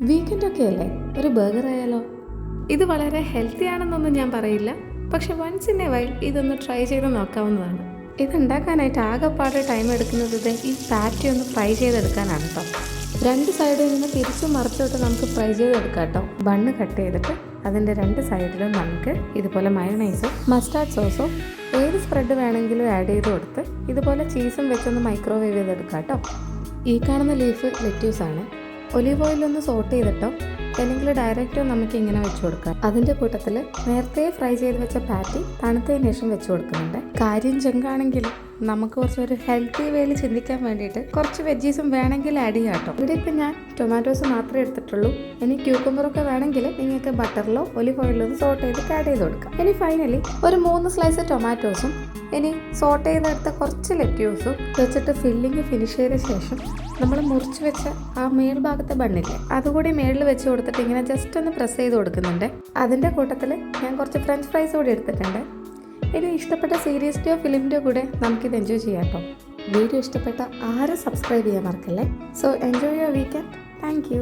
വീക്കെൻഡൊക്കെ അല്ലേ, ഒരു ബർഗർ ആയാലോ? ഇത് വളരെ ഹെൽത്തി ആണെന്നൊന്നും ഞാൻ പറയില്ല, പക്ഷെ വൺസ് ഇൻ എ വൈൽ ഇതൊന്ന് ട്രൈ ചെയ്ത് നോക്കാവുന്നതാണ്. ഇതുണ്ടാക്കാനായിട്ട് ആകെപ്പാട് ടൈം എടുക്കുന്നത് ഈ പാറ്റി ഒന്ന് ഫ്രൈ ചെയ്തെടുക്കാനാണ് കേട്ടോ. രണ്ട് സൈഡിൽ നിന്ന് തിരിച്ചും മറിച്ചോട്ട് നമുക്ക് ഫ്രൈ ചെയ്തെടുക്കാം കേട്ടോ. ബണ്ണ് കട്ട് ചെയ്തിട്ട് അതിൻ്റെ രണ്ട് സൈഡിലും നമുക്ക് ഇതുപോലെ മയോണൈസോ മസ്റ്റാർഡ് സോസോ ഏത് സ്പ്രെഡ് വേണമെങ്കിലും ആഡ് ചെയ്ത് കൊടുത്ത് ഇതുപോലെ ചീസും വെച്ചൊന്ന് മൈക്രോവേവ് ചെയ്തെടുക്കാം കേട്ടോ. ഈ കാണുന്ന ലീഫ് ലെറ്റ്യൂസാണ്. ഒലീവ് ഓയിലൊന്ന് സോട്ട് ചെയ്തിട്ടോ അല്ലെങ്കിൽ ഡയറക്റ്റോ നമുക്ക് ഇങ്ങനെ വെച്ച് കൊടുക്കാം. അതിൻ്റെ കൂട്ടത്തിൽ നേരത്തെ ഫ്രൈ ചെയ്ത് വെച്ച പാറ്റി തണുത്തതിന് ശേഷം വെച്ച് കൊടുക്കുന്നുണ്ട്. കാര്യം ചെങ്കാണെങ്കിൽ നമുക്ക് കുറച്ചൊരു ഹെൽത്തി വേയിൽ ചിന്തിക്കാൻ വേണ്ടിയിട്ട് കുറച്ച് വെജീസും വേണമെങ്കിൽ ആഡ് ചെയ്യാം കേട്ടോ. ഇവിടെ ഇപ്പം ഞാൻ ടൊമാറ്റോസ് മാത്രമേ എടുത്തിട്ടുള്ളൂ. ഇനി ക്യൂക്കമ്പറൊക്കെ വേണമെങ്കിൽ നിങ്ങൾക്ക് ബട്ടറിലോ ഒലിവ് ഓയിലോ ഒന്ന് സോട്ട് ചെയ്തിട്ട് ആഡ് ചെയ്ത് കൊടുക്കാം. ഇനി ഫൈനലി ഒരു 3 സ്ലൈസ് ടൊമാറ്റോസും ഇനി സോട്ട് ചെയ്തെടുത്ത കുറച്ച് ലെറ്റ്യൂസും വെച്ചിട്ട് ഫില്ലിങ് ഫിനിഷ് ചെയ്ത ശേഷം നമ്മൾ മുറിച്ച് വെച്ച ആ മേൽഭാഗത്തെ ബണ്ണില്ലേ അതുകൂടി മേളിൽ വെച്ച് കൊടുത്തിട്ട് ഇങ്ങനെ ജസ്റ്റ് ഒന്ന് പ്രസ് ചെയ്ത് കൊടുക്കുന്നുണ്ട്. അതിൻ്റെ കൂട്ടത്തിൽ ഞാൻ കുറച്ച് ഫ്രഞ്ച് ഫ്രൈസ് കൂടി എടുത്തിട്ടുണ്ട്. ഇനി ഇഷ്ടപ്പെട്ട സീരീസിൻ്റെയോ ഫിലിമിൻ്റെയോ കൂടെ നമുക്കിത് എൻജോയ് ചെയ്യാം കേട്ടോ. വീഡിയോ ഇഷ്ടപ്പെട്ട ആരും സബ്സ്ക്രൈബ് ചെയ്യാൻ മറക്കല്ലേ. So enjoy your weekend. Thank you.